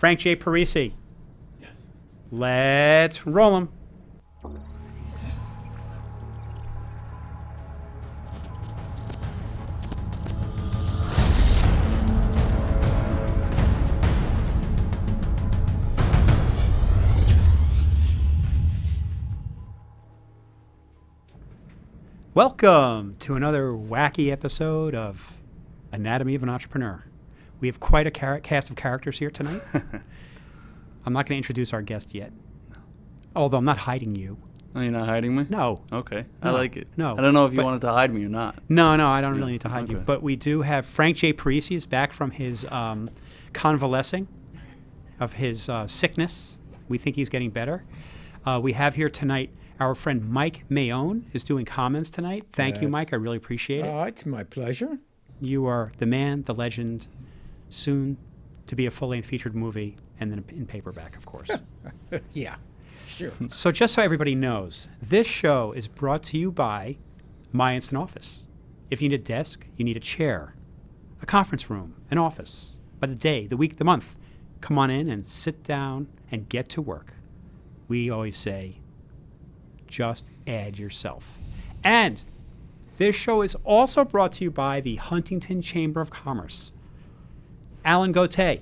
Frank J. Parisi. Yes. Let's roll him. Welcome to another wacky episode of Anatomy of an Entrepreneur. We have quite a cast of characters here tonight. I'm not going to introduce our guest yet. Although I'm not hiding you. Oh, you're not hiding me? No. Okay. No. I like it. No. I don't know if you wanted to hide me or not. No, I don't really need to hide you. Okay. But we do have Frank J. Parisi is back from his convalescing of his sickness. We think he's getting better. We have here tonight our friend Mike Mayone is doing comments tonight. Thank you, Mike. I really appreciate it. It's my pleasure. You are the man, the legend, soon to be a full-length featured movie, and then in paperback, of course. Yeah, sure. So just so everybody knows, this show is brought to you by My Instant Office. If you need a desk, you need a chair, a conference room, an office, by the day, the week, the month, come on in and sit down and get to work. We always say, just add yourself. And this show is also brought to you by the Huntington Chamber of Commerce. Alan Goate.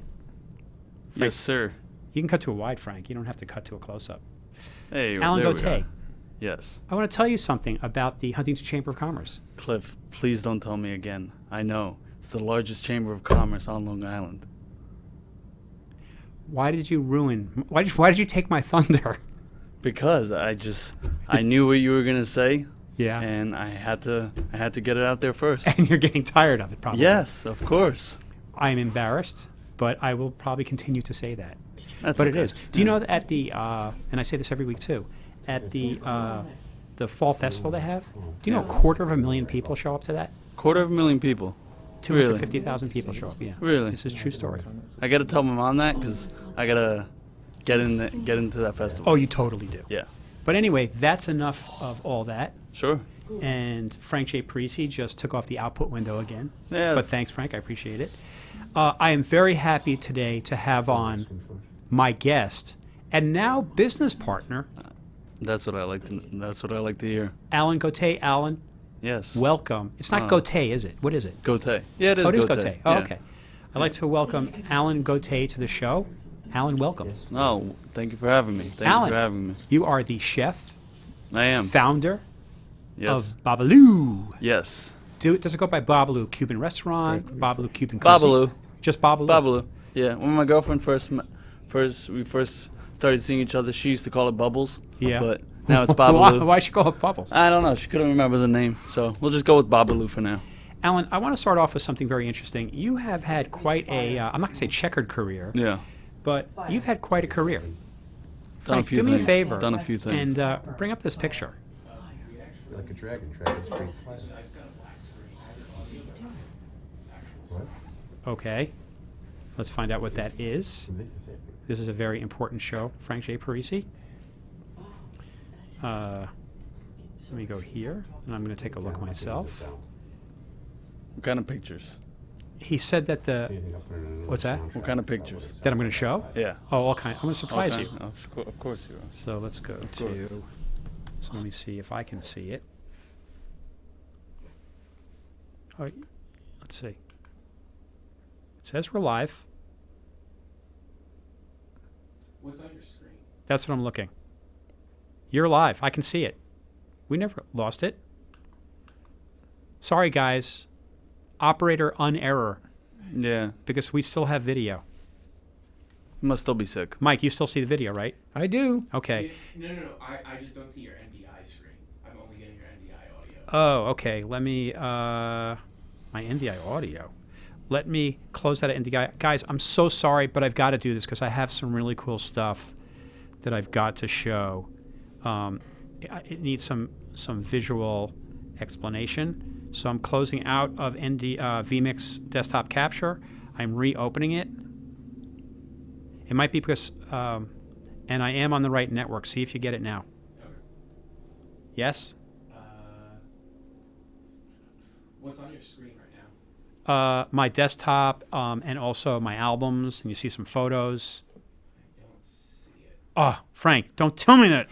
Yes, sir. You can cut to a wide, Frank. You don't have to cut to a close-up. Hey, Alan there we Goate. are. Yes. I want to tell you something about the Huntington Chamber of Commerce. Cliff, please don't tell me again. I know. It's the largest chamber of commerce on Long Island. Why did you ruin... Why did you take my thunder? Because I knew what you were going to say. Yeah. And I had to get it out there first. And you're getting tired of it, probably. Yes, of course. I am embarrassed, but I will probably continue to say that. That's But okay. it is. Do you know that at the... and I say this every week, too. At the fall festival they have, do you know 250,000 people show up to that? 250,000 people. 250,000 people show up, yeah. Really? This is a true story. I got to tell my mom that because I got to get into that festival. Oh, you totally do. Yeah. But anyway, that's enough of all that. Sure. And Frank J. Parisi just took off the output window again. Yeah. But thanks, Frank. I appreciate it. I am very happy today to have on my guest and now business partner, That's what I like to hear. Alan Goate. Alan, Yes. welcome. It's not Goate, is it? What is it? Goate. Yeah, it is. Oh, it is Goate. Goate. Oh, Yeah. okay. I'd like to welcome Alan Goate to the show. Alan, welcome. Oh, thank you for having me. Thank Alan, you for having me. you are the chef, I am. founder Yes. of Babalu. Yes. Does it go by Babalu Cuban Restaurant, Babalu Cuban Cuisine? Babalu. Just Babalu? Babalu. Yeah. When my girlfriend we first started seeing each other, she used to call it Bubbles. Yeah. But now it's Babalu. Why she call it Bubbles? I don't know. She couldn't remember the name, so we'll just go with Babalu for now. Alan, I want to start off with something very interesting. You have had quite a, I'm not going to say checkered career, Yeah. but you've had quite a career. Done Frank, a few do me things. a favor. Done a few things. And bring up this picture. Like a dragon. Dragon's pretty flat. What? Okay. Let's find out what that is. This is a very important show. Frank J. Parisi. Let me go here, and I'm going to take a look myself. What kind of pictures? He said that What's that? What kind of pictures? That I'm going to show? Yeah. Oh, all kind. I'm going to surprise Okay. you. Of course you are. So let's go to. So let me see if I can see it. Oh, let's see. It says we're live. What's on your screen? That's what I'm looking. You're live. I can see it. We never lost it. Sorry, guys. Operator unerror, Yeah. because we still have video. You must still be sick. Mike, you still see the video, right? I do. Okay. No. I just don't see your NDI screen. I'm only getting your NDI audio. Oh, okay. Let me, my NDI audio. Let me close that NDI. Guys, I'm so sorry, but I've got to do this because I have some really cool stuff that I've got to show. It needs some visual explanation. So I'm closing out of vMix desktop capture. I'm reopening it. It might be because, and I am on the right network. See if you get it now. Okay. Yes? What's on your screen right my desktop and also my albums, and you see some photos. I don't see it. Oh, Frank, don't tell me that.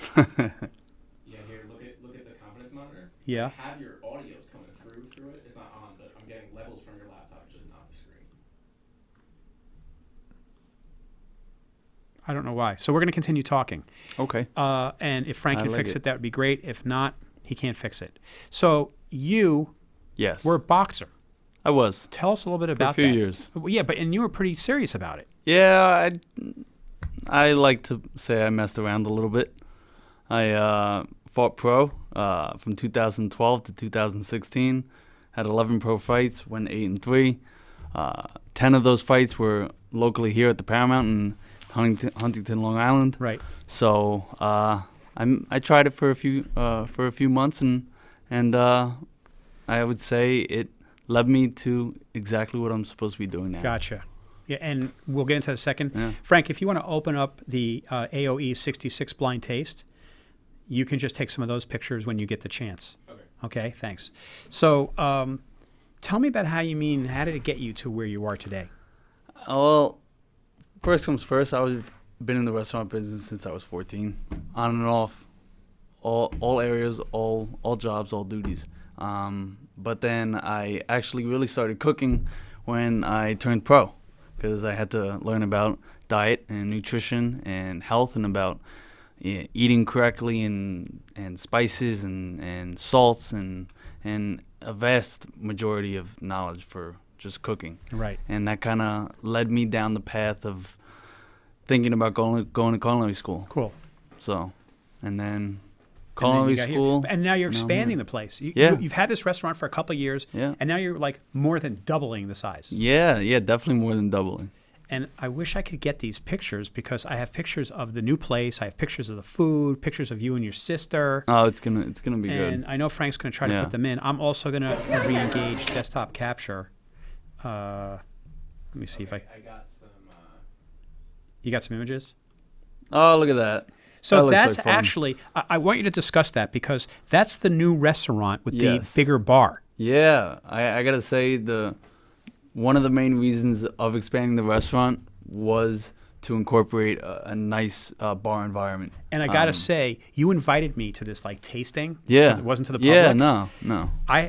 Yeah, here, look at the confidence monitor. Yeah. I have your audios coming through it. It's not on, but I'm getting levels from your laptop, just not the screen. I don't know why. So we're going to continue talking. Okay. And if Frank I can like fix it. it, that would be great. If not, he can't fix it. So you Yes. were a boxer. I was Tell us a little bit for a about few that. years. Well, yeah, and you were pretty serious about it. Yeah, I like to say I messed around a little bit. I fought pro from 2012 to 2016. Had 11 pro fights, went 8-3. 10 of those fights were locally here at the Paramount in Huntington, Long Island. Right. So I tried it for a few months, and I would say it led me to exactly what I'm supposed to be doing now. Gotcha. Yeah, and we'll get into that in a second. Yeah. Frank, if you want to open up the AOE 66 blind taste, you can just take some of those pictures when you get the chance. Okay. Okay, thanks. So tell me about how did it get you to where you are today? Well, first comes first. I've been in the restaurant business since I was 14, on and off, all areas, all jobs, all duties. But then I actually really started cooking when I turned pro, because I had to learn about diet and nutrition and health, and about eating correctly, and spices and salts and a vast majority of knowledge for just cooking. Right. And that kind of led me down the path of thinking about going to culinary school. Cool. So, and then And then culinary you got here. school. And now you're now I'm expanding here. the place. Yeah. You've had this restaurant for a couple of years, Yeah. and now you're like more than doubling the size. Yeah, definitely more than doubling. And I wish I could get these pictures, because I have pictures of the new place. I have pictures of the food, pictures of you and your sister. Oh, it's gonna be And good. I know Frank's going to try to Yeah. put them in. I'm also going to re-engage desktop capture. Let me see if I... I got some. You got some images? Oh, look at that. That So looks that's like fun. actually... I want you to discuss that, because that's the new restaurant with Yes. the bigger bar. Yeah, I gotta say one of the main reasons of expanding the restaurant was to incorporate a nice bar environment. And I got to say, you invited me to this like tasting. Yeah, So it wasn't to the public. Yeah, no.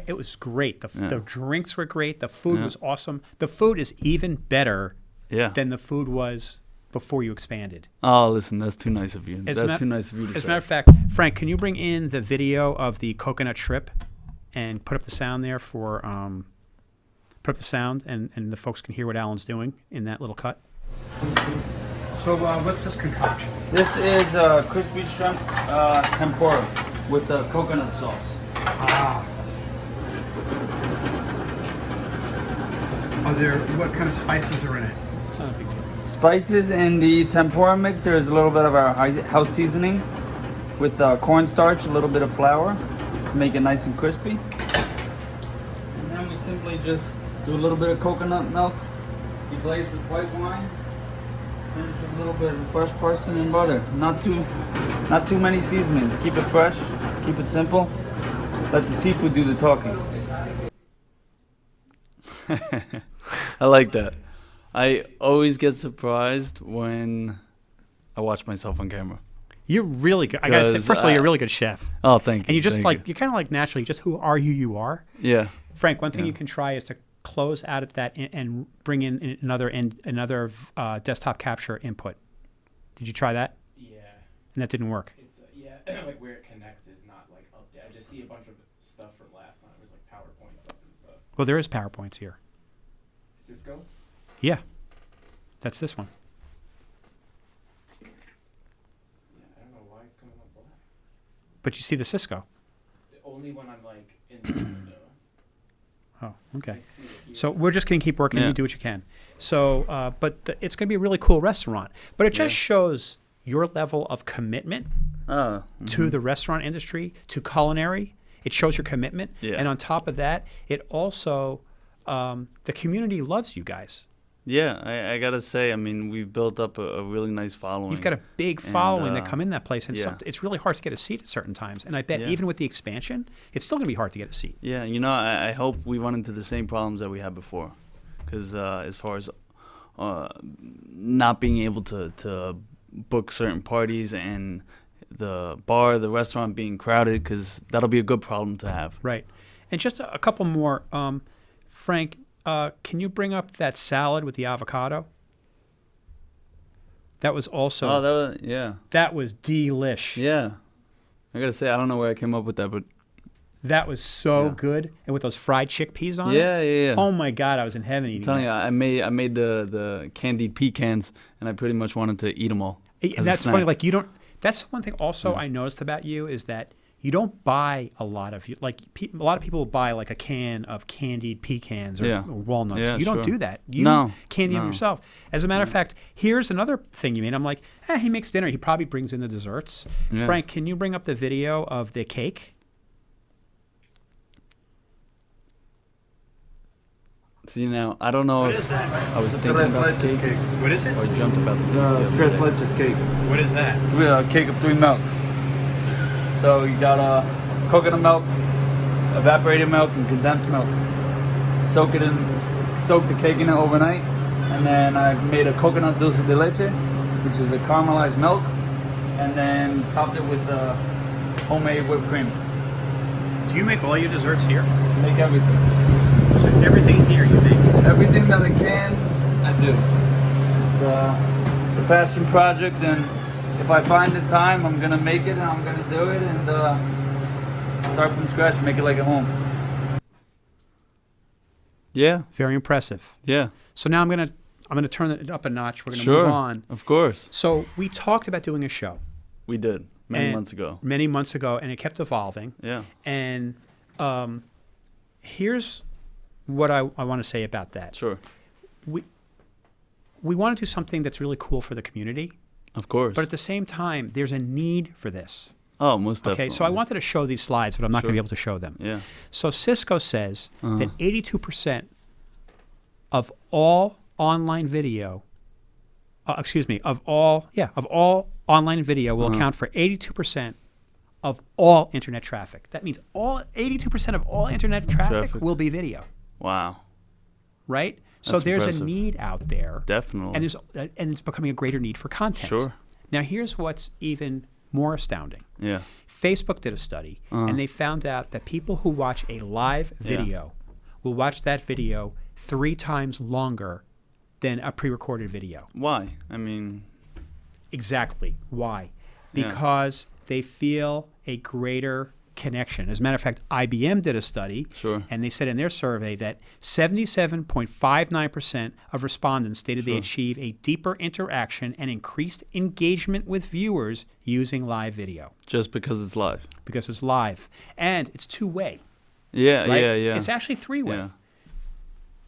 It was great. The drinks were great. The food Yeah. was awesome. The food is even better Yeah. than the food was before you expanded. Oh, listen, that's too nice of you. As That's a too nice of you to As a say. matter of fact, Frank, can you bring in the video of the coconut shrimp and put up the sound there for put up the sound, and the folks can hear what Alan's doing in that little cut. So what's this concoction? This is crispy shrimp tempura with coconut sauce. What kind of spices are in it? It's not a big deal. Spices in the tempura mix, there's a little bit of our house seasoning with cornstarch, a little bit of flour to make it nice and crispy. And then we simply just do a little bit of coconut milk, deglaze with white wine, finish with a little bit of fresh parsley and butter. Not too many seasonings. Keep it fresh, keep it simple. Let the seafood do the talking. I like that. I always get surprised when I watch myself on camera. You're really good. I gotta say, 'Cause, first of all, you're a really good chef. Oh, thank you. And you just thank you're kind of like naturally just who are you are. Yeah. Frank, one thing Yeah. you can try is to close out at that and bring in another desktop capture input. Did you try that? Yeah, And that didn't work. it's yeah, like where it connects is not like updated. I just see a bunch of stuff from last time. It was like PowerPoint stuff and stuff. Well, there is PowerPoints here. Cisco. Yeah, that's this one. Yeah, I don't know why it's coming up black. But you see the Cisco. Only when I'm like in the window. Oh, okay. I see it here. So we're just going to keep working. Yeah. You do what you can. So, it's going to be a really cool restaurant. But it just shows your level of commitment to the restaurant industry, to culinary. It shows your commitment. Yeah. And on top of that, it also, the community loves you guys. Yeah, I gotta say, I mean, we've built up a really nice following. You've got a big And, following that come in that place, and yeah. it's really hard to get a seat at certain times. And I bet Yeah. even with the expansion, it's still going to be hard to get a seat. Yeah, you know, I hope we run into the same problems that we had before, because as far as not being able to book certain parties and the restaurant being crowded, because that'll be a good problem to have. Right. And just a couple more. Frank, can you bring up that salad with the avocado? That was also that was delish. Yeah. I gotta say, I don't know where I came up with that, but That was so Yeah. good, and with those fried chickpeas on it. yeah. Oh my God, I was in heaven eating I'm telling that. you, I made the candied pecans, and I pretty much wanted to eat them all. And as a that's snack. funny. Like you don't. That's one thing also Yeah. I noticed about you is that you don't buy a lot of a lot of people buy like a can of candied pecans or, Yeah. or walnuts. Yeah, You don't sure. do that. You No, candy them no. yourself. As a matter of fact, here's another thing you made. I'm like, he makes dinner. He probably brings in the desserts. Yeah. Frank, can you bring up the video of the cake? See, now, I don't know if I was thinking Tres about the leches cake, What is it? or dreamt about the cake. the The other tres day. leches cake. What is that? A cake of 3 milks. So you got coconut milk, evaporated milk, and condensed milk. Soak the cake in it overnight, and then I made a coconut dulce de leche, which is a caramelized milk, and then topped it with homemade whipped cream. Do you make all your desserts here? Make everything. So everything here you make. Everything that I can, I do. It's a passion project, and if I find the time, I'm gonna make it, and I'm gonna do it, and start from scratch, and make it like at home. Yeah, Very impressive. yeah. So now I'm gonna turn it up a notch. We're gonna Sure. move on. Of course. So we talked about doing a show We did many And- months ago. many months ago, and it kept evolving. Yeah. And here's what I want to say about that. Sure. We want to do something that's really cool for the community, Of course. but at the same time, there's a need for this. Oh, most definitely. Okay, so I wanted to show these slides, but I'm not going to Sure. be able to show them. Yeah. So Cisco says Uh-huh. that 82% of all online video, of all online video will Uh-huh. account for 82% of all internet traffic. That means 82% of all internet traffic Traffic. will be video, Wow. right? So That's there's impressive. a need out there, Definitely. and it's becoming a greater need for content. Sure. Now here's what's even more astounding. Yeah. Facebook did a study, Uh-huh. and they found out that people who watch a live video will watch that video 3 times longer than a pre-recorded video. Why? I mean, Exactly. Why? Yeah. Because they feel a greater connection. As a matter of fact, IBM did a study, Sure. and they said in their survey that 77.59% of respondents stated they Sure. achieve a deeper interaction and increased engagement with viewers using live video just because it's live. because it's live. And it's two-way. Yeah, Right? yeah. It's actually three-way. Yeah.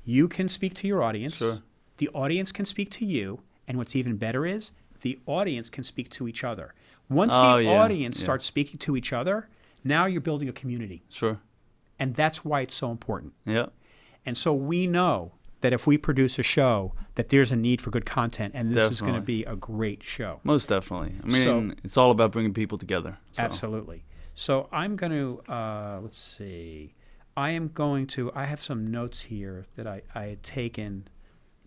You can speak to your audience. Sure. The audience can speak to you. And what's even better is the audience can speak to each other. Once Oh, the yeah, audience yeah. starts speaking to each other, now you're building a community. Sure. And that's why it's so important. Yeah. And so we know that if we produce a show, that there's a need for good content, and this is going to Definitely. be a great show. Most definitely. I mean, So- it's all about bringing people together. So. Absolutely. So I'm going to, let's see. I have some notes here that I had taken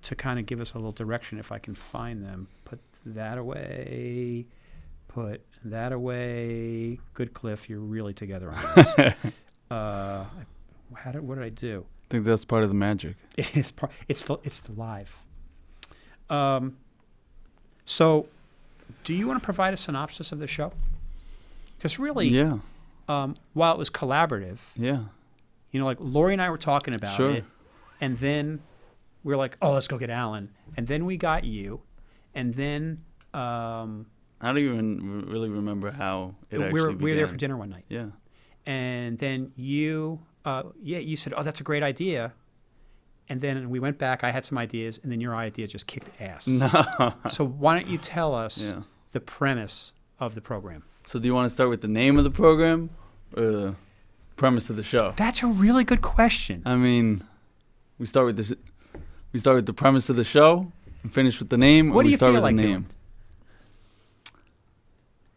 to kind of give us a little direction if I can find them. Put that away. Put that away. Good, Cliff. You're really together on this. What did I do? I think that's part of the magic. It's the live. So, do you want to provide a synopsis of the show? Because really, Yeah. while it was collaborative, Yeah. like Lori and I were talking about Sure. it, and then we were like, "Oh, let's go get Alan," and then we got you, and then I don't even really remember how it we actually were began. there for dinner one night, Yeah. and then you said, "Oh, that's a great idea." And then we went back. I had some ideas, and then your idea just kicked ass. No. So why don't you tell us Yeah. the premise of the program? So do you want to start with the name of the program or the premise of the show? That's a really good question. I mean, we start with We start with the premise of the show and finish with the name. What or do we you start feel with like the doing? name?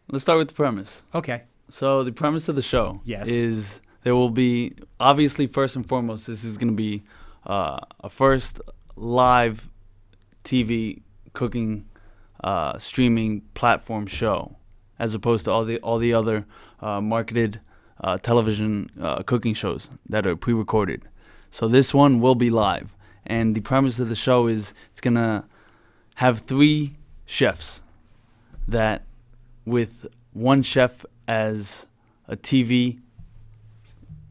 Let's start with the premise. Okay. So the premise of the show Yes. is there will be, obviously, first and foremost, this is going to be a first live TV cooking streaming platform show, as opposed to all the other marketed television cooking shows that are pre-recorded. So this one will be live, and the premise of the show is it's gonna have 3 chefs that, with one chef as a TV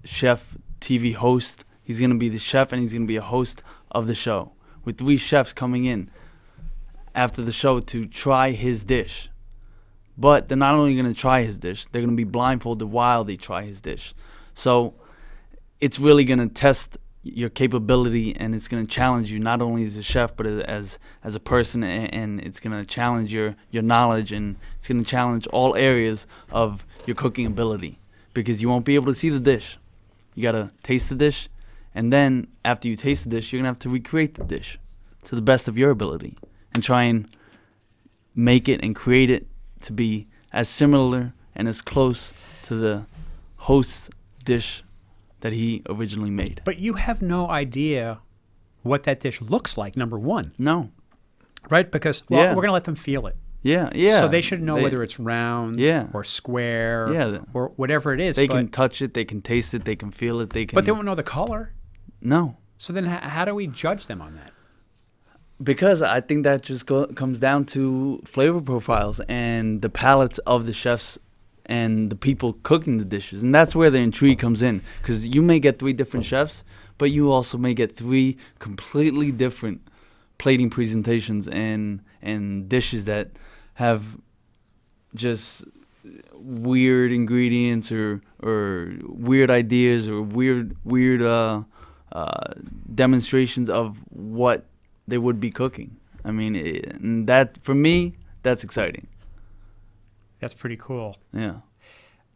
chef, TV host. He's going to be the chef and he's going to be a host of the show, with 3 chefs coming in after the show to try his dish. But they're not only going to try his dish, they're going to be blindfolded while they try his dish. So it's really going to test your capability, and it's going to challenge you not only as a chef but as a person, and it's going to challenge your knowledge, and it's going to challenge all areas of your cooking ability, because you won't be able to see the dish. You got to taste the dish, and then after you taste the dish, you're going to have to recreate the dish to the best of your ability and try and make it and create it to be as similar and as close to the host's dish that he originally made. But you have no idea what that dish looks like, number one. No. Right? Because, well, Yeah. we're going to let them feel it. Yeah, yeah. So they should know whether it's round Yeah. or square Yeah. or whatever it is. They but, can touch it, they can taste it, they can feel it, they can... but they won't know the color. No. So then how do we judge them on that? Because I think that just comes down to flavor profiles and the palates of the chefs and the people cooking the dishes. And that's where the intrigue comes in. Because you may get 3 different chefs, but you also may get 3 completely different plating presentations and dishes that have just weird ingredients or weird ideas or weird demonstrations of what they would be cooking. I mean, and that, for me, that's exciting. That's pretty cool. Yeah.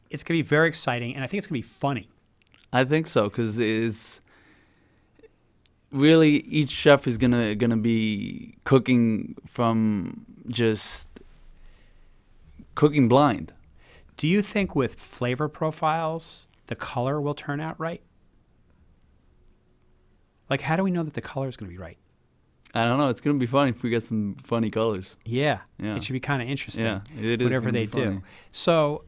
It's going to be very exciting, and I think it's going to be funny. I think so, because it's really, each chef is gonna be cooking from just cooking blind. Do you think with flavor profiles, the color will turn out right? Like, how do we know that the color is going to be right? I don't know. It's gonna be funny if we get some funny colors. Yeah. Yeah. It should be kind of interesting. Yeah, it is whatever gonna they be funny. do. So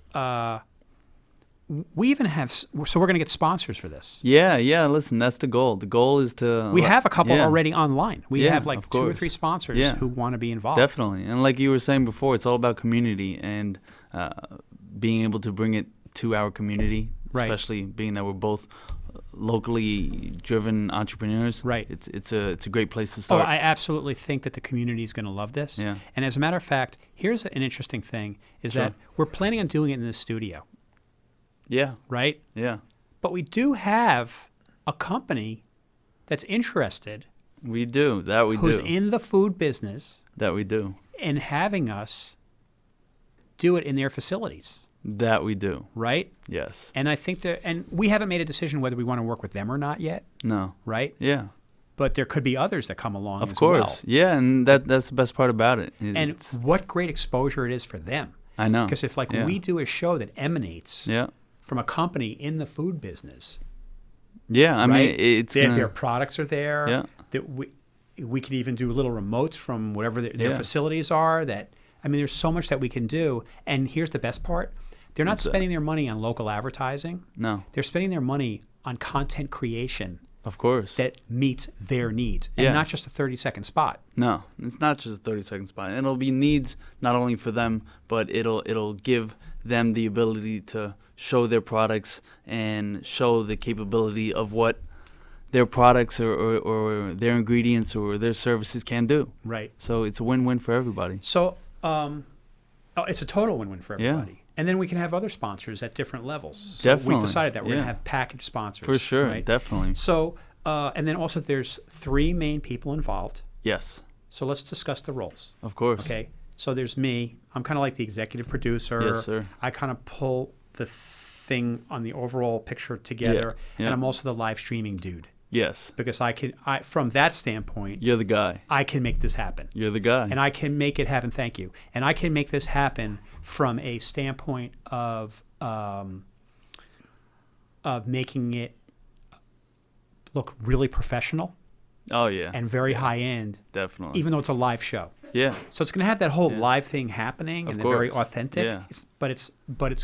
we even have. So we're going to get sponsors for this. Yeah, yeah. Listen, that's the goal. The goal is to. We have a couple yeah, already online. We Yeah, have like of 2 or course. 3 sponsors Yeah. who want to be involved. Definitely, and like you were saying before, it's all about community and being able to bring it to our community, Right. especially being that we're both locally driven entrepreneurs. Right. It's a great place to Oh, start. I absolutely think that the community is going to love this. Yeah. And as a matter of fact, here's an interesting thing: is Sure. that we're planning on doing it in the studio, Yeah, right? yeah. But we do have a company that's interested, We do. That we who's do. in the food business, That we do. in having us do it in their facilities, That we do. right? Yes. And I think that, and we haven't made a decision whether we want to work with them or not yet, No. right? Yeah. But there could be others that come along Of as course. well. Yeah, and that's the best part about it. And It's- what great exposure it is for them. I know. Because if Yeah. we do a show that emanates Yeah. from a company in the food business, Yeah. I mean, right? it's their gonna, products are there. Yeah. That we could even do little remotes from whatever their Yeah. facilities are. That I mean, there's so much that we can do. And here's the best part: they're not What's that? spending their money on local advertising. No. They're spending their money on content creation Of course. that meets their needs, and Yeah. not just a 30-second spot. No, it's not just a 30-second spot. It'll be needs not only for them, but it'll give them the ability to show their products and show the capability of what their products or their ingredients or their services can do. Right. So it's a win-win for everybody. So it's a total win-win for Yeah. everybody. And then we can have other sponsors at different levels. So Definitely, we decided that we're going yeah. to have package sponsors. For sure, right? definitely. So, and then also there's 3 main people involved. Yes, So let's discuss the roles. of course. Okay. So there's me. I'm kind of like the executive producer. Yes, sir. I kind of pull the thing on the overall picture together. yeah. And I'm also the live streaming dude. Yes. because from that standpoint, You're the guy. I can make this happen. You're the guy. And I can make it happen. Thank you. And I can make this happen from a standpoint of making it look really professional Oh yeah. and very high end, Definitely. even though it's a live show. Yeah. So it's going to have that whole Yeah. live thing happening Of and very course. authentic. Yeah. But it's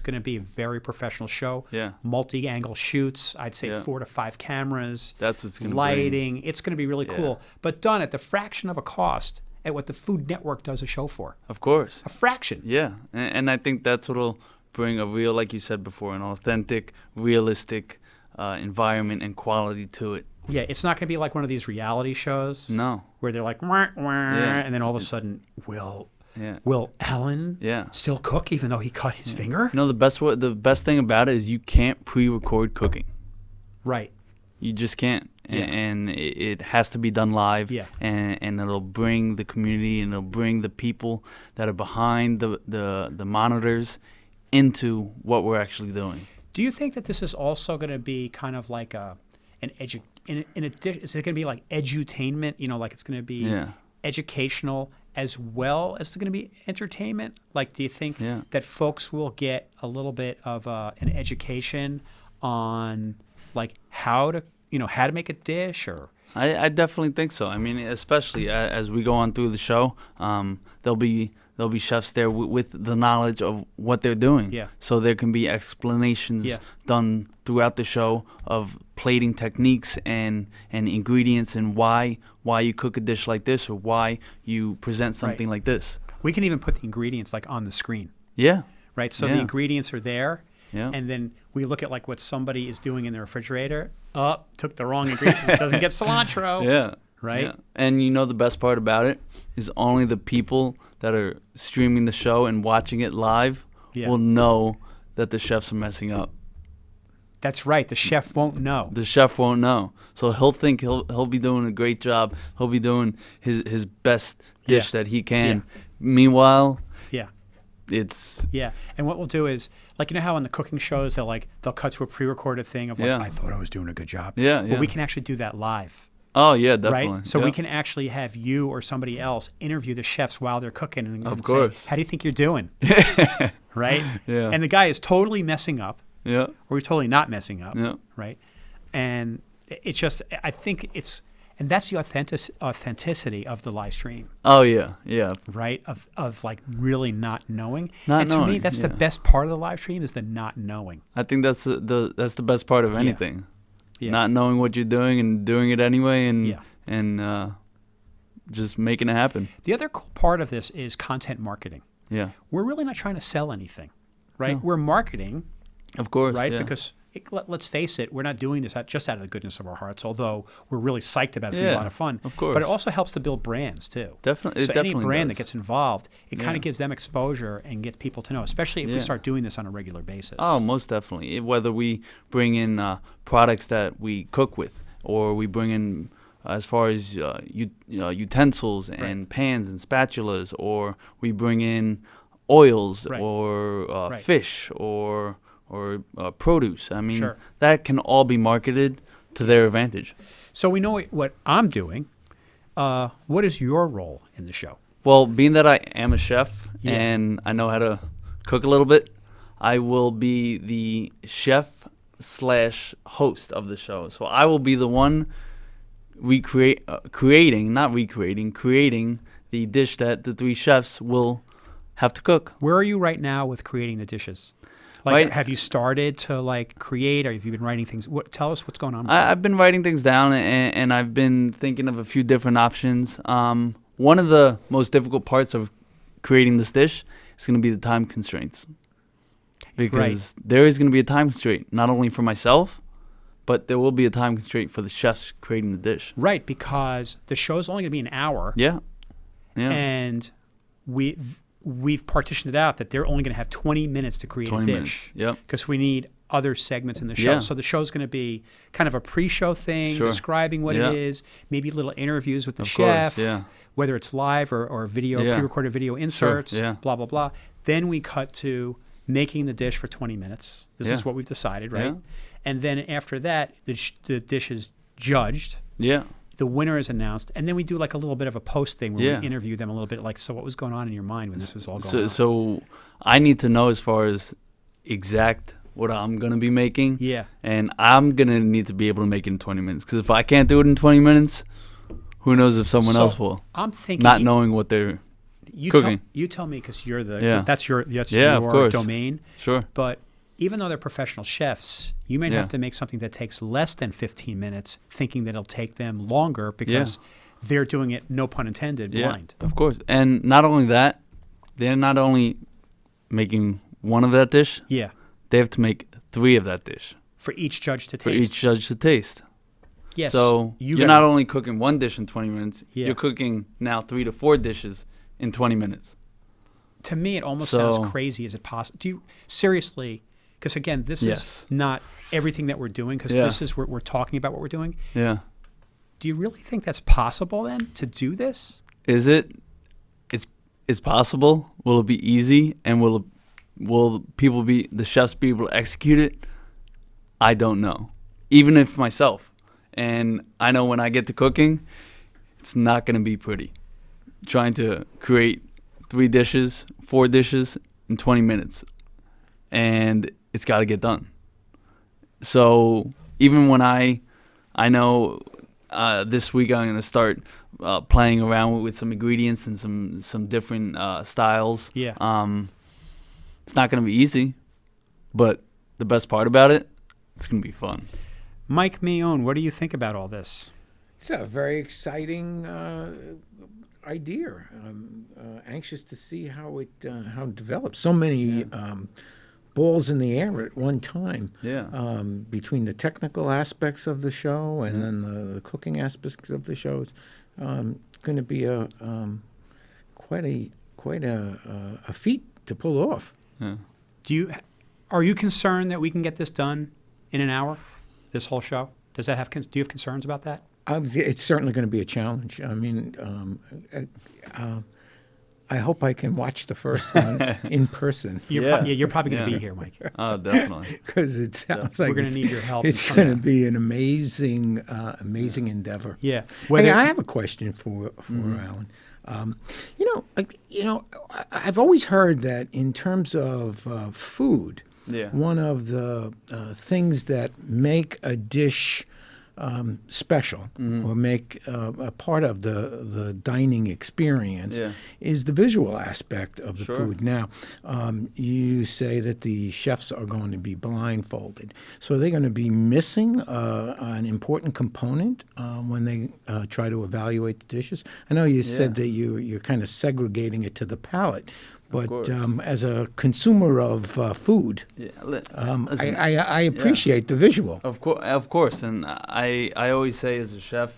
going to be a very professional show. Yeah. Multi-angle shoots. I'd say Yeah. 4 to 5 cameras. That's what's going to Lighting. It's going to be really Yeah. cool, but done at the fraction of a cost at what the Food Network does a show for. Of course. A fraction. Yeah. And I think that's what'll bring a real, like you said before, an authentic, realistic environment and quality to it. Yeah, it's not going to be like one of these reality shows No. where they're like, wah, wah, and then all of a sudden, will Yeah. Alan Yeah. still cook even though he cut his finger? You know, the best thing about it is you can't pre-record cooking. Right. You just can't. Yeah. And it has to be done live. Yeah. And it'll bring the community and it'll bring the people that are behind the monitors into what we're actually doing. Do you think that this is also going to be kind of like in addition, is it going to be like edutainment? You know, like it's going to be Yeah. educational as well as it's going to be entertainment? Like, do you think Yeah. that folks will get a little bit of an education on like how to make a dish or? I definitely think so. I mean, especially as we go on through the show, there'll be chefs there with the knowledge of what they're doing. Yeah. So there can be explanations Yeah. done throughout the show of plating techniques and ingredients and why you cook a dish like this or why you present something like this. We can even put the ingredients like on the screen, Yeah. right? So the Yeah. ingredients are there, Yeah. and then we look at like what somebody is doing in the refrigerator. Took the wrong ingredient. It doesn't get cilantro. Yeah. Right? Yeah. And you know the best part about it is only the people that are streaming the show and watching it live Yeah. will know that the chefs are messing up. That's right. The chef won't know. The chef won't know. So he'll think he'll be doing a great job. He'll be doing his best dish that he can. Yeah. Meanwhile, Yeah. it's Yeah. And what we'll do is, like, you know how on the cooking shows they'll cut to a pre-recorded thing of like, Yeah. I thought I was doing a good job. Yeah, Well, yeah. we can actually do that live. oh yeah, definitely. Right? So we Yeah. can actually have you or somebody else interview the chefs while they're cooking and Of say, course. how do you think you're doing? Right? Yeah. And the guy is totally messing up Yeah. or he's totally not messing up. Yeah. Right? And it's just, I think and that's the authenticity of the live stream, Oh yeah. Yeah. right? Of like really not knowing. Not and to me, knowing, that's the yeah. best part of the live stream is the not knowing. I think that's the best part of anything. Yeah. Not knowing what you're doing and doing it anyway and Yeah. just making it happen. The other cool part of this is content marketing. Yeah. We're really not trying to sell anything, right? No. We're marketing, Of course. right? Yeah. Because let's face it, we're not doing this just out of the goodness of our hearts, although we're really psyched about it. It's going to be a lot of fun. Of course. But it also helps to build brands, too. Definitely. So It any definitely brand that does. gets involved, it kind Yeah. of gives them exposure and get people to know, especially if we Yeah. start doing this on a regular basis. Oh, most definitely. Whether we bring in products that we cook with, or we bring in as far as utensils and pans and spatulas, or we bring in oils Right. or Right. fish or produce. I mean, Sure. that can all be marketed to their advantage. So we know what I'm doing. What is your role in the show? Well, being that I am a chef Yeah. and I know how to cook a little bit, I will be the chef / host of the show. So I will be the one creating the dish that the three chefs will have to cook. Where are you right now with creating the dishes? Like, Right- have you started to like create, or have you been writing things? Tell us what's going on. I've been writing things down and I've been thinking of a few different options. One of the most difficult parts of creating this dish is going to be the time constraints. Because there is going to be a time constraint, not only for myself, but there will be a time constraint for the chefs creating the dish. Right, because the show's only going to be an hour, Yeah. Yeah. and we've partitioned it out that they're only going to have 20 minutes to create 20 a minutes. dish. Yep. Because we need other segments in the show. Yeah. So the show's going to be kind of a pre-show thing, Sure. describing what Yeah. it is, maybe little interviews with the Of course, chef, yeah. whether it's live or video, Yeah. pre-recorded video inserts, yeah. blah, blah, blah. Then we cut to making the dish for 20 minutes. This is Yeah. what we've decided, right? Yeah. And then after that, the dish is judged. Yeah. The winner is announced, and then we do like a little bit of a post thing where Yeah. we interview them a little bit, like, so what was going on in your mind when this was all going on? So I need to know as far as exact what I'm gonna be making. Yeah. And I'm gonna need to be able to make it in 20 minutes. Because if I can't do it in 20 minutes, who knows if someone So, else will? I'm thinking, Not knowing what they're you cooking. tell me, because you're the Yeah. that's your Yeah, of course. domain. Sure. But even though they're professional chefs, you may Yeah. have to make something that takes less than 15 minutes, thinking that it'll take them longer because they're doing it, no pun intended, blind. Of course. And not only that, they're not only making one of that dish, Yeah. they have to make 3 of that dish For each judge to for taste. each judge to taste. Yes. So you're not only cooking one dish in 20 minutes, Yeah. you're cooking now 3 to 4 dishes in 20 minutes. To me, it almost So- sounds crazy. Is it possible? Do you seriously? Because again, this Yes. is not everything that we're doing. Because Yeah. this is we're talking about what we're doing. Yeah. Do you really think that's possible then to do this? Is it? It's possible. Will it be easy? And will the chefs be able to execute it? I don't know. Even if myself. And I know when I get to cooking, it's not going to be pretty. Trying to create 3 dishes, 4 dishes in 20 minutes. And it's got to get done. So even when I know this week I'm going to start playing around with some ingredients and some different styles. Yeah. It's not going to be easy, but the best part about it, it's going to be fun. Mike Mion, what do you think about all this? It's a very exciting idea. I'm anxious to see how it develops. So many balls in the air at one time. Yeah. Between the technical aspects of the show and then the cooking aspects of the show, it's going to be quite a feat to pull off. Yeah. Are you concerned that we can get this done in an hour? This whole show? Do you have concerns about that? It's certainly going to be a challenge. I mean, I hope I can watch the first one in person You're probably going to be here, Mike. Oh, definitely. because it sounds like We're going to need your help. it's going to be an amazing endeavor. Yeah. Hey, I have a question for Alan. I've always heard that in terms of food, Yeah. one of the things that make a dish special or make a part of the dining experience is the visual aspect of the food. Now, you say that the chefs are going to be blindfolded. So are they going to be missing an important component when they try to evaluate the dishes? I know you said that you're kind of segregating it to the palate. But as a consumer of food, I appreciate the visual. Of course, and I always say as a chef,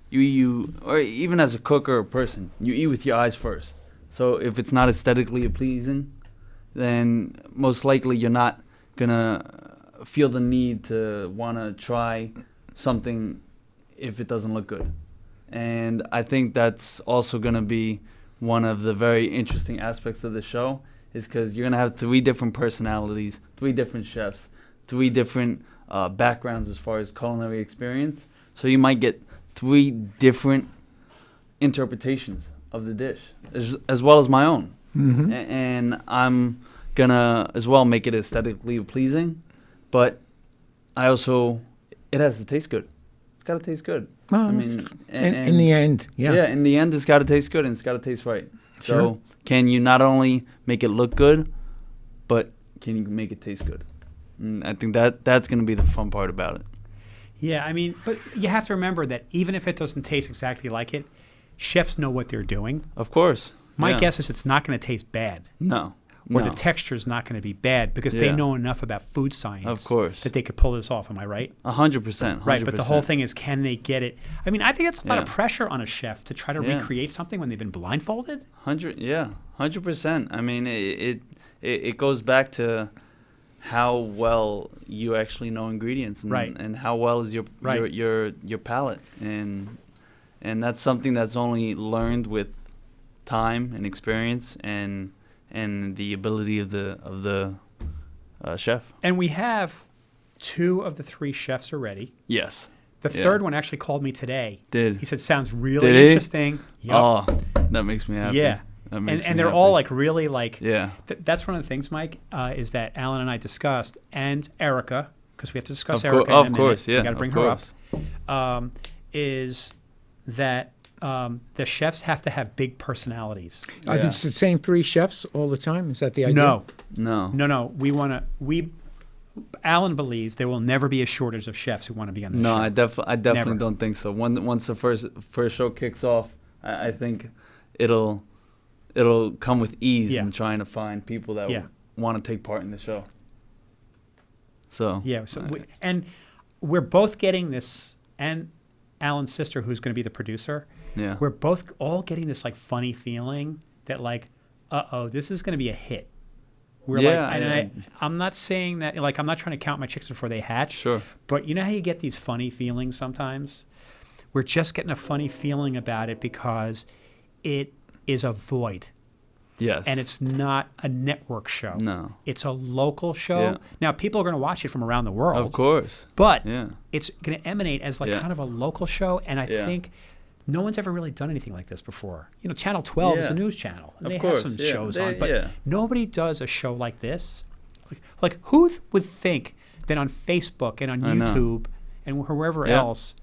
you or even as a cook or a person, you eat with your eyes first. So if it's not aesthetically pleasing, then most likely you're not gonna feel the need to want to try something if it doesn't look good. And I think that's also gonna be one of the very interesting aspects of the show, is because you're going to have 3 different personalities, 3 different chefs, 3 different backgrounds as far as culinary experience. So you might get 3 different interpretations of the dish, as well as my own. Mm-hmm. And I'm going to as well make it aesthetically pleasing, but it has to taste good. It's got to taste good. Well, I mean, in the end, in the end, it's got to taste good and it's got to taste right. Sure. So can you not only make it look good, but can you make it taste good? And I think that's going to be the fun part about it. Yeah, I mean, but you have to remember that even if it doesn't taste exactly like it, chefs know what they're doing. Of course. My guess is it's not going to taste bad. No. Or the texture's not going to be bad because they know enough about food science. Of course. That they could pull this off. Am I right? 100%. Right, but the whole thing is, can they get it? I mean, I think it's a lot of Yeah. pressure on a chef to try to recreate something when they've been blindfolded. 100%. I mean, it goes back to how well you actually know ingredients, and, Right. and how well is your palate, and that's something that's only learned with time and experience and the ability of the chef. And we have 2 of the 3 chefs already. Yes. The third one actually called me today. He said, sounds really Did he? interesting. Yup. Oh, that makes me happy. Yeah. That makes And me they're happy. all like really like, Yeah. that's one of the things, Mike, is that Alan and I discussed, and Erica, because we have to discuss Of Erica course, in a minute. course, yeah. We got to bring of her course. up. Is that the chefs have to have big personalities. Are it's the same 3 chefs all the time? Is that the idea? No. No. Alan believes there will never be a shortage of chefs who want to be on the No, show. I definitely Never. don't think so. Once the first show kicks off, I think it'll come with ease Yeah. in trying to find people that want to take part in the show. So Yeah. So and we're both getting this, and Alan's sister, who's going to be the producer, yeah, we're both all getting this like funny feeling that like, this is going to be a hit. We're Yeah, like, and I'm not saying that, like, I'm not trying to count my chicks before they hatch. sure. But you know how you get these funny feelings sometimes? We're just getting a funny feeling about it because it is a void. Yes. And it's not a network show. No. It's a local show. Yeah. Now, people are going to watch it from around the world. Of course. But Yeah. it's going to emanate as like Yeah. kind of a local show. And I Yeah. think no one's ever really done anything like this before. You know, Channel 12 is a Yeah. news channel. And Of they course, have some yeah. shows They- on. But yeah. nobody does a show like this. Like who would think that on Facebook and on I know. YouTube and wherever Yeah. else,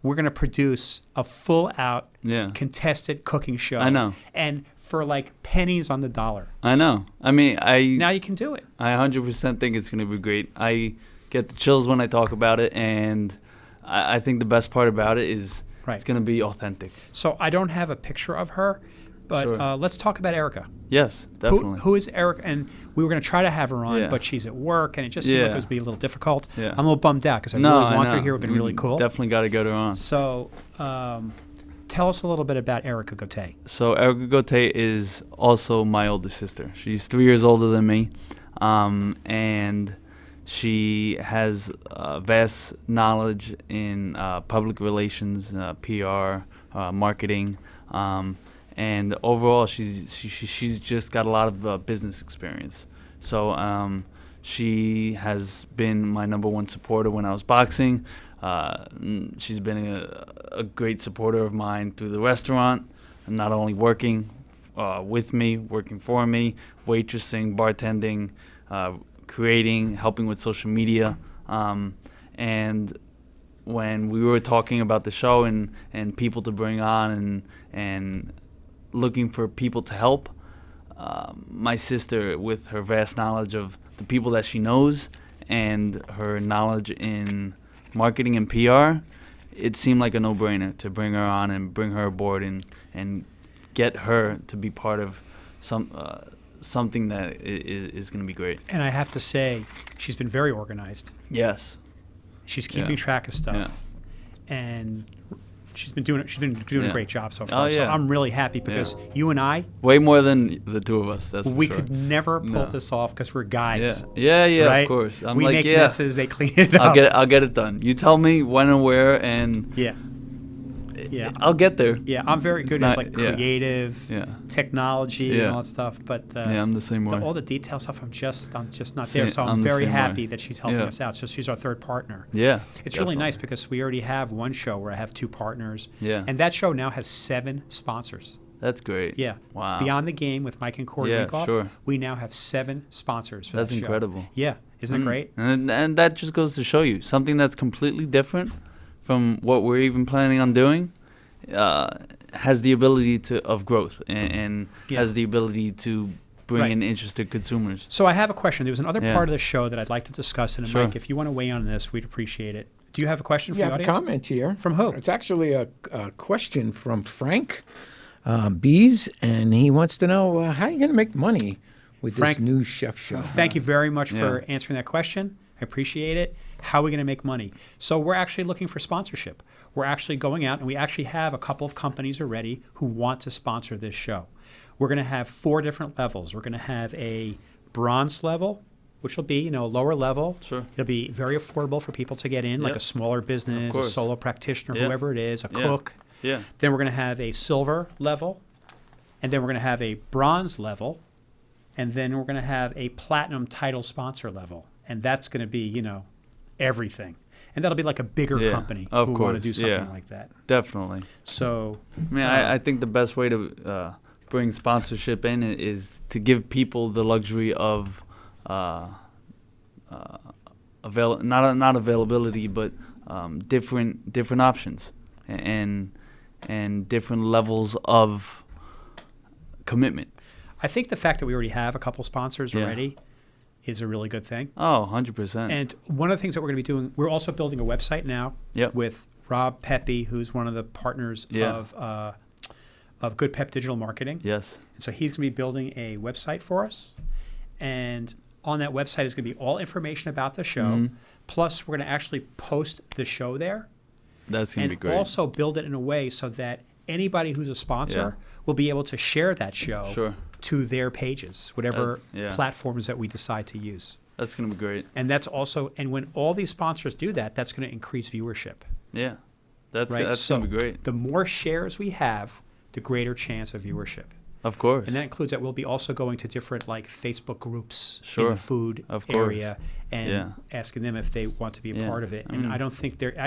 we're going to produce a full-out Yeah. contested cooking show. I know. And for like pennies on the dollar. I know. I mean, Now you can do it. I 100% think it's going to be great. I get the chills when I talk about it, and I think the best part about it is Right. it's going to be authentic. So I don't have a picture of her, but Sure. let's talk about Erica. Yes, definitely. Who is Erica? And we were going to try to have her on, Yeah. but she's at work, and it just seemed like Yeah. it was being a little difficult. Yeah. I'm a little bummed out because I no, really want I her know. here. It would have been really cool. Definitely got to get her on. So tell us a little bit about Erica Goate. So Erica Goate is also my older sister. She's 3 years older than me, and she has vast knowledge in public relations, PR, marketing, and overall, she's just got a lot of business experience. So she has been my number one supporter when I was boxing. She's been a great supporter of mine through the restaurant, and not only working with me, working for me, waitressing, bartending, creating, helping with social media. And when we were talking about the show and people to bring on and looking for people to help, my sister, with her vast knowledge of the people that she knows and her knowledge in marketing and PR, it seemed like a no-brainer to bring her on and bring her aboard and get her to be part of something that is going to be great. And I have to say, she's been very organized. Yes. She's keeping Yeah. track of stuff, and she's been doing a Yeah. great job so far. Oh, So yeah. I'm really happy because you and I, Way more than the two of us. That's for we sure. could never pull No. this off because we're guys. Yeah, right? of course. I'm we like, make yeah, messes, they clean it up. I'll get it done. You tell me when and where, and Yeah. Yeah. I'll get there. Yeah, I'm very It's good not- at like yeah. creative, Yeah. technology, Yeah. and all that stuff. But Yeah, I'm the same way. all the detail stuff, I'm just not there. Same- So I'm I'm the very same happy way. that she's helping Yeah. us out. So she's our third partner. Yeah. It's really nice definitely. because we already have one show where I have two partners. Yeah. And that show now has 7 sponsors. That's great. Yeah. Wow. Beyond the Game with Mike and Corey Yeah, Rakoff, sure. we now have 7 sponsors for That's that show. incredible. Yeah. Isn't it great? And that just goes to show you something that's completely different from what we're even planning on doing. Has the ability of growth and Yeah. has the ability to bring Right. in interested consumers. So I have a question. There was another Yeah. part of the show that I'd like to discuss. And Sure. Mike, if you want to weigh in on this, we'd appreciate it. Do you have a question for Yeah, the I have a audience? comment here. From who? It's actually a question from Frank Bees, and he wants to know how are you going to make money with Frank, this new chef show? Thank you very much for Yeah. answering that question. I appreciate it. How are we going to make money? So we're actually looking for sponsorship. We're actually going out, and we actually have a couple of companies already who want to sponsor this show. We're going to have 4 different levels. We're going to have a bronze level, which will be, a lower level. Sure. It'll be very affordable for people to get in, like Yep. a smaller business, a course. solo practitioner, Yeah. whoever it is, a Yeah. cook. Yeah. Then we're going to have a silver level, and then we're going to have a bronze level, and then we're going to have a platinum title sponsor level. And that's going to be, everything. and that'll be like a bigger Yeah, company of who want to course, do something yeah. like that. Definitely. So, I mean, I think the best way to bring sponsorship in is to give people the luxury of not availability, but different options and different levels of commitment. I think the fact that we already have a couple sponsors Yeah. already is a really good thing. Oh, 100%. And one of the things that we're going to be doing, we're also building a website now Yep. with Rob Pepe, who's one of the partners Yeah. of Good Pep Digital Marketing. Yes. And so he's going to be building a website for us. And on that website is going to be all information about the show. Mhm. Plus, we're going to actually post the show there. That's going to And be great. also build it in a way so that anybody who's a sponsor will be able to share that show Sure. to their pages, whatever Yeah. platforms that we decide to use. That's going to be great. And that's also, and when all these sponsors do that, that's going to increase viewership. Yeah. That's Right? that's So going to be great. the more shares we have, the greater chance of viewership. Of course. And that includes that we'll be also going to different like Facebook groups in Sure. the food Of course. area and Yeah. asking them if they want to be a Yeah. part of it. I And mean- I don't think they're,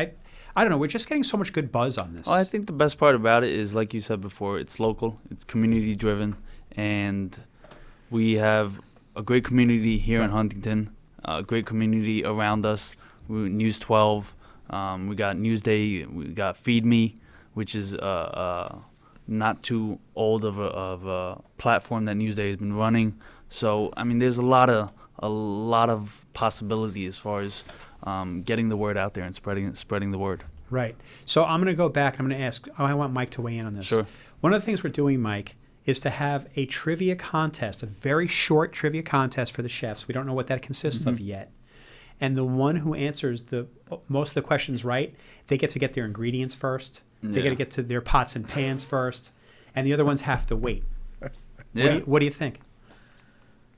I don't know, we're just getting so much good buzz on this. Well, I think the best part about it is, like you said before, it's local, it's community driven, and we have a great community here in Huntington, a great community around us. News 12, we got Newsday, we got Feed Me, which is not too old of a platform that Newsday has been running. So I mean, there's a lot of possibility as far as getting the word out there and spreading the word. Right. So I'm going to go back. I'm going to ask, I want Mike to weigh in on this. Sure. One of the things we're doing, Mike, is to have a trivia contest, a very short trivia contest for the chefs. We don't know what that consists of yet. And the one who answers the most of the questions right, they get to get their ingredients first. They Yeah. got to get to their pots and pans first. And the other ones have to wait. Yeah. What do you think?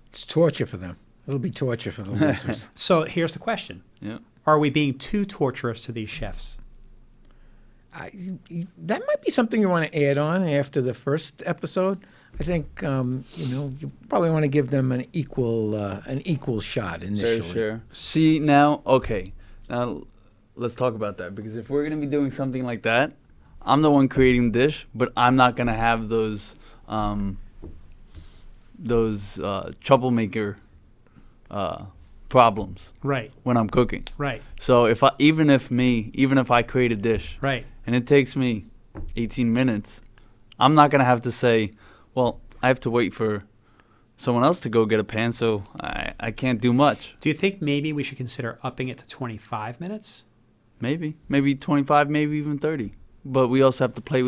It's torture for them. It'll be torture for the losers. So here's the question. Yeah. Are we being too torturous to these chefs? That might be something you want to add on after the first episode. I think you probably want to give them an equal shot initially. Sure. See now, okay. Now let's talk about that, because if we're gonna be doing something like that, I'm the one creating the dish, but I'm not gonna have those troublemaker problems Right. when I'm cooking. Right. So even if I create a dish Right. and it takes me 18 minutes, I'm not gonna have to say, well, I have to wait for someone else to go get a pan, so I can't do much. Do you think maybe we should consider upping it to 25 minutes? Maybe 25, maybe even 30. But we also have to play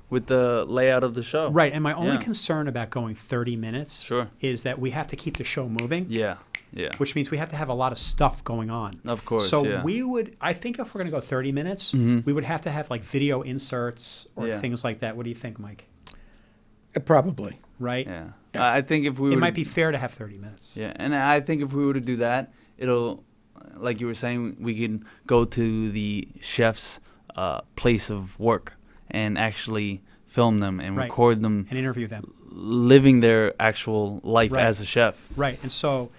with the layout of the show. Right. And my only Yeah. concern about going 30 minutes Sure. is that we have to keep the show moving, Yeah. which means we have to have a lot of stuff going on. Of course. So yeah. I think if we're going to go 30 minutes, Mhm. we would have to have like video inserts or Yeah. things like that. What do you think, Mike? Probably. Right? Yeah. I think if we It were might be fair to have 30 minutes. Yeah, and I think if we were to do that, it'll, like you were saying, we can go to the chef's place of work and actually film them and Right. record them And interview them. living their actual life Right. as a chef. Right. And so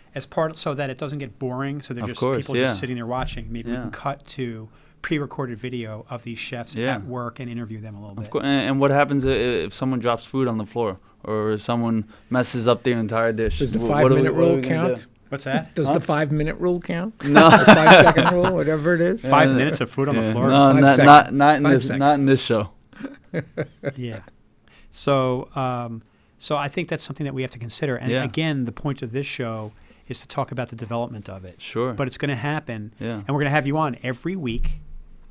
so that it doesn't get boring, so they're Of just course, people yeah. just sitting there watching, maybe we Yeah. can cut to pre-recorded video of these chefs Yeah. at work and interview them a little bit. Of course. And what happens if someone drops food on the floor or someone messes up their entire dish? Does the Wh- what are we- 5-minute what are rule we gonna count? What's that? Does Huh? the 5-minute rule count? No. The 5-second rule, whatever it is. 5 Yeah. minutes of food on the Yeah. floor? No, 5 not, seconds. not in 5 this seconds. not in this show. Yeah. So I think that's something that we have to consider. And Yeah. again, the point of this show is to talk about the development of it. Sure. But it's going to happen. Yeah. And we're going to have you on every week,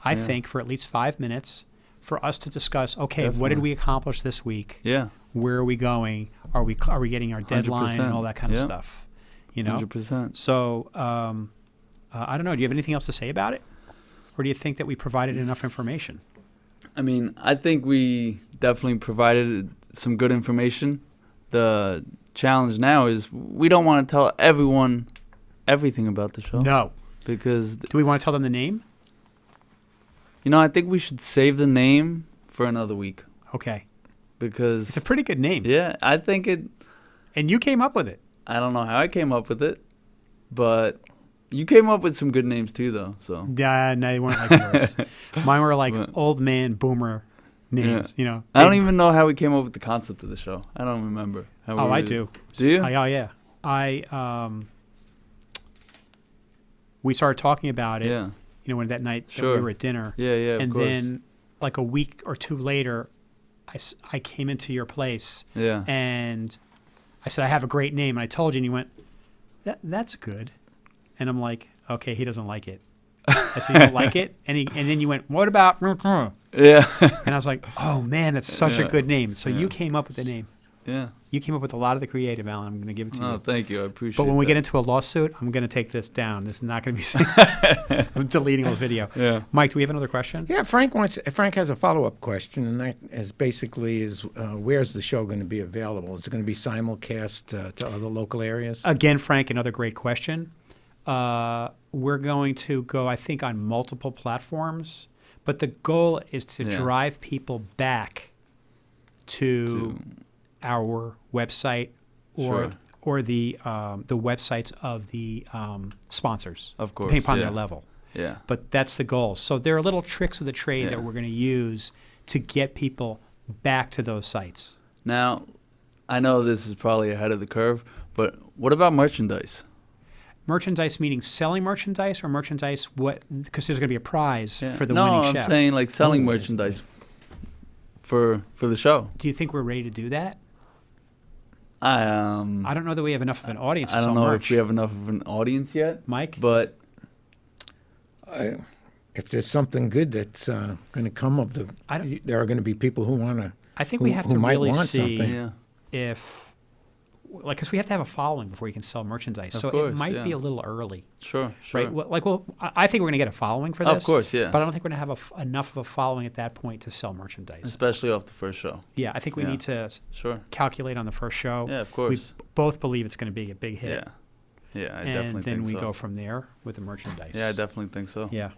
I Yeah. think, for at least 5 minutes for us to discuss, okay, what did Definitely. we accomplish this week? Yeah. Where are we going? Are we getting our deadline and 100%. all that kind of Yeah. stuff? You know? 100%. So I don't know. Do you have anything else to say about it? Or do you think that we provided enough information? I mean, I think we definitely provided some good information. The challenge now is we don't want to tell everyone everything about the show. No. Because, Do we want to tell them the name? I think we should save the name for another week. Okay. Because, It's a pretty good name. yeah, I think And you came up with it. I don't know how I came up with it, but You came up with some good names too, though. So Yeah, no, they weren't like yours. Mine were like But- old man boomer names. You know. I don't even know how we came up with the concept of the show. I don't remember. How Oh, we I do. Do you? Oh yeah. We started talking about it. Yeah. You know, when that night that Sure. we were at dinner. Yeah. Yeah. Of And course. then, like a week or two later, I came into your place Yeah. and I said, I have a great name. And I told you, and you went, that's good. And I'm like, okay, he doesn't like it. I said, you don't like it? And then you went, what about? Yeah. And I was like, oh, man, that's such a Yeah. good name. So Yeah. you came up with the name. Yeah. You came up with a lot of the creative, Alan. I'm going to give it to Oh, you. thank you. I appreciate. But when we that. get into a lawsuit, I'm going to take this down. This is not going to be. I'm deleting this video. Yeah. Mike, do we have another question? Yeah, Frank has a follow-up question, and that is basically where's the show going to be available? Is it going to be simulcast to other local areas? Again, Frank, another great question. We're going to go, I think, on multiple platforms, but the goal is to Yeah. drive people back to our website Sure. or the websites of the sponsors. Of course, depending upon yeah. their level. Yeah. But that's the goal. So there are little tricks of the trade Yeah. that we're going to use to get people back to those sites. Now, I know this is probably ahead of the curve, but what about merchandise? Merchandise meaning selling merchandise or merchandise what? Because there's going to be a prize for the no, winning I'm chef. saying like selling merchandise for the show. Do you think we're ready to do that? I I don't know that we have enough of an audience to I sell don't know merch. if we have enough of an audience yet, Mike? but If there's something good that's going to come of there are going to be people who want to. I think we have who to might really want see something. yeah, if, like, because we have to have a following before you can sell merchandise. Of So course, it might be yeah. a little early, sure. right? Well, I think we're going to get a following for this. Of course, yeah. But I don't think we're going to have enough of a following at that point to sell merchandise. Especially off the first show. Yeah, I think we Yeah. need to Sure. calculate on the first show. Yeah, of We course. both believe it's going to be a big hit. Yeah. Yeah, I and definitely then think we so. go from there with the merchandise. Yeah, I definitely think so. Yeah.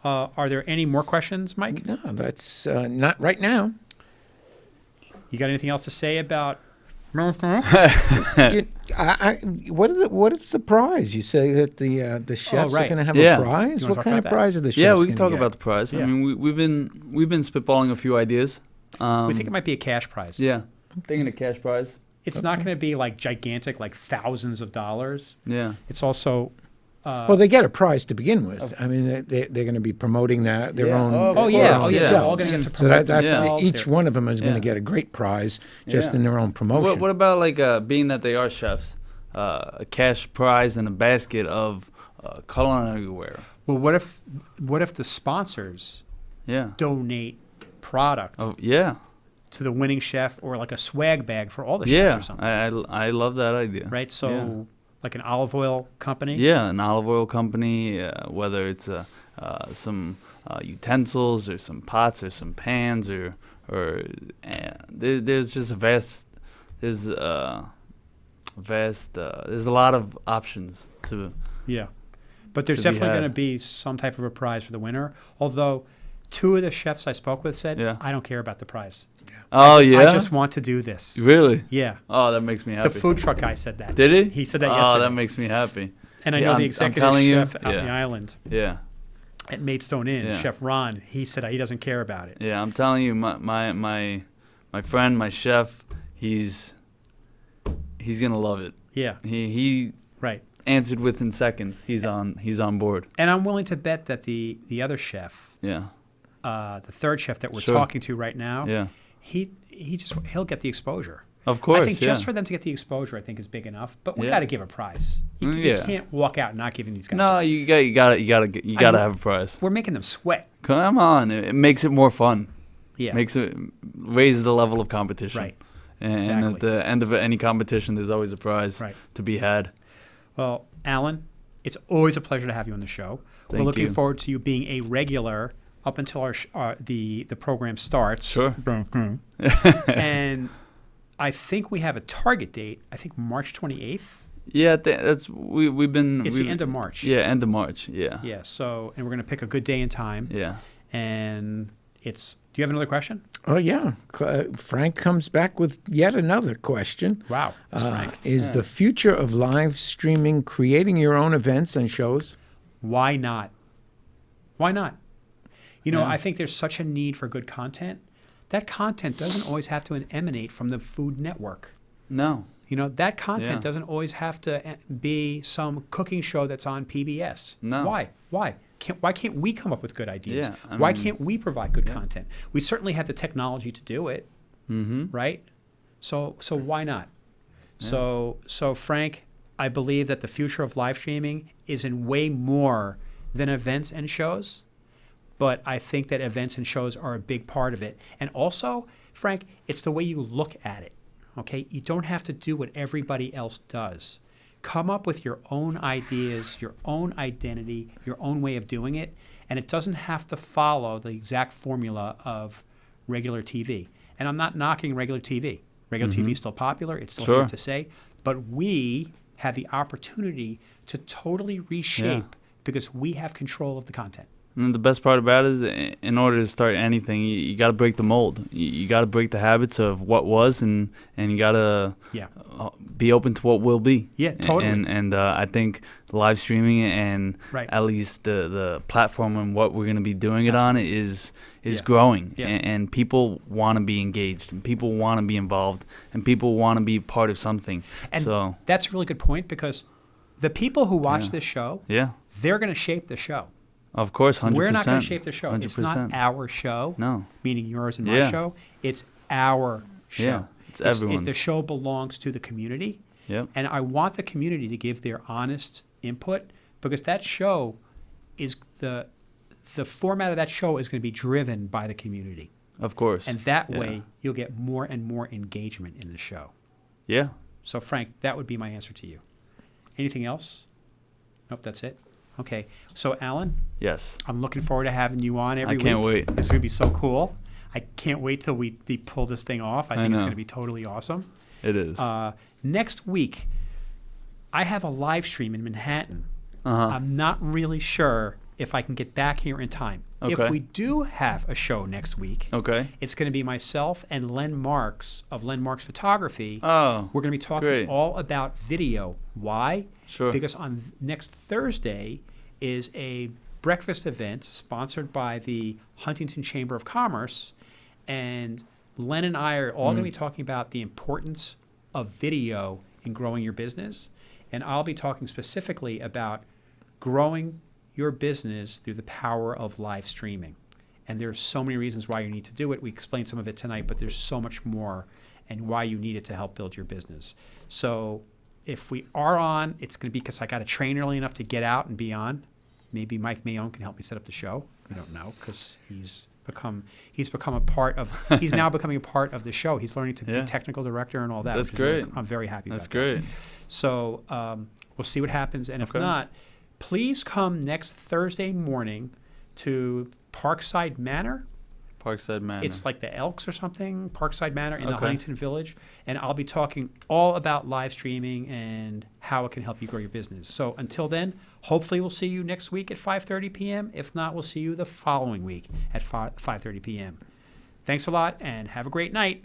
Are there any more questions, Mike? No, that's not right now. You got anything else to say about? What is the prize? You say that the chefs right. are going to have Yeah. a prize. You wanna What talk kind of about that? prize are the chefs? Yeah, we can gonna talk get? about the prize. Yeah. I mean, we've been spitballing a few ideas. We think it might be a cash prize. Yeah, thinking a cash prize. It's not going to be like gigantic, like thousands of dollars. Yeah, It's also. Well, they get a prize to begin with. I mean, they're going to be promoting their Yeah. own. Oh, Oh yeah, course, oh yeah. yeah. They're all going to get to So promote that's Yeah. themselves. each They're- one of them is going Yeah. to get a great prize just Yeah. in their own promotion. What about like being that they are chefs, a cash prize and a basket of culinary ware? Well, what if the sponsors Yeah. donate product Oh yeah. to the winning chef, or like a swag bag for all the Yeah. chefs or something, I love that idea. right? So, Yeah. like an olive oil company. Yeah, an olive oil company, whether it's some utensils or some pots or some pans or there's just a there's a lot of options to. Yeah. But there's To be definitely had. going to be some type of a prize for the winner. Although, two of the chefs I spoke with said, Yeah. I don't care about the prize. Oh yeah. I just want to do this. Really. Yeah. Oh, that makes me happy. The food truck guy said that. Did he? He said that Oh, yesterday. that makes me happy. And I Yeah, know I'm the executive telling you, chef out on yeah. the island Yeah. at Maidstone Inn, Yeah. Chef Ron, he said he doesn't care about it. Yeah, I'm telling you, my friend, my chef, he's gonna love it. Yeah, He right. answered within seconds. He's on board. And I'm willing to bet that the other chef, Yeah. the third chef that we're Sure. talking to right now, Yeah. he'll get the exposure. Of course. I think yeah. just for them to get the exposure, I think is big enough. But we Yeah. got to give a prize. You Yeah. can't walk out not giving these guys. No, you gotta mean- have a prize. We're making them sweat. Come on, it makes it more fun. Yeah, Makes it raises the level of competition. right. And Exactly. at the end of any competition, there's always a prize Right. to be had. Well, Alan, it's always a pleasure to have you on the show. We're Thank looking you. forward to you being a regular up until the program starts. Sure. And I think we have a target date. I think March 28th. Yeah, that's we've been. It's the end of March. Yeah, end of March. Yeah. Yeah. So, and we're going to pick a good day and time. Yeah. And it's. Do you have another question? Oh, yeah. Frank comes back with yet another question. Wow, that's Frank. Is the future of live streaming creating your own events and shows? Why not? Why not? You know, Yeah. I think there's such a need for good content. That content doesn't always have to emanate from the Food Network. No. You know, that content Yeah. doesn't always have to be some cooking show that's on PBS. No. Why? Why can't we come up with good ideas? Yeah, I Why mean- can't we provide good content? We certainly have the technology to do it, right? So why not? So Frank, I believe that the future of live streaming is in way more than events and shows, but I think that events and shows are a big part of it. And also, Frank, it's the way you look at it. Okay, you don't have to do what everybody else does. Come up with your own ideas, your own identity, your own way of doing it, and it doesn't have to follow the exact formula of regular TV. And I'm not knocking regular TV. Regular TV is still popular, it's still Sure. here to say, but we have the opportunity to totally reshape because we have control of the content. And the best part about it is, in order to start anything, you got to break the mold. You got to break the habits of what was, and you got to Yeah. be open to what will be. Yeah, totally. And I think live streaming and Right. at least the platform and what we're going to be doing it on is Yeah. growing. Yeah. And people want to be engaged, and people want to be involved, and people want to be part of something. And So that's a really good point because the people who watch Yeah. this show, yeah, they're going to shape the show. of course, 100%. We're not going to shape the show. 100%. It's not our show, No. meaning yours and my Yeah. show. It's our show. Yeah, it's everyone's. The show belongs to the community, Yep. and I want the community to give their honest input because that show is the format of that show is going to be driven by the community, Of course. and that Yeah. way you'll get more and more engagement in the show. Yeah. So, Frank, that would be my answer to you. Anything else? Nope, that's it. Okay. So, Alan, Yes. I'm looking forward to having you on every I week. can't wait. This is going to be so cool. I can't wait till we pull this thing off. I think it's know. going to be totally awesome. It is. Next week, I have a live stream in Manhattan. Uh-huh. I'm not really sure if I can get back here in time. If Okay. we do have a show next week, Okay. it's going to be myself and Len Marks of Len Marks Photography. Oh. We're going to be talking great. all about video. Why? Sure. Because on next Thursday is a breakfast event sponsored by the Huntington Chamber of Commerce, and Len and I are all going to be talking about the importance of video in growing your business, and I'll be talking specifically about growing your business through the power of live streaming. And there's so many reasons why you need to do it. We explained some of it tonight, but there's so much more and why you need it to help build your business. So if we are on, it's going to be because I got to train early enough to get out and be on. Maybe Mike Mayone can help me set up the show. We don't know because he's become a part of. He's now becoming a part of the show. He's learning to Yeah. be technical director and all that. That's which is really- great. I'm very happy. That's about that. great. So we'll see what happens, and if Okay. not, please come next Thursday morning to Parkside Manor. Parkside Manor. It's like the Elks or something, Parkside Manor in the Okay. Huntington Village. And I'll be talking all about live streaming and how it can help you grow your business. So until then, hopefully we'll see you next week at 5:30 p.m. If not, we'll see you the following week at 5:30 p.m. Thanks a lot and have a great night.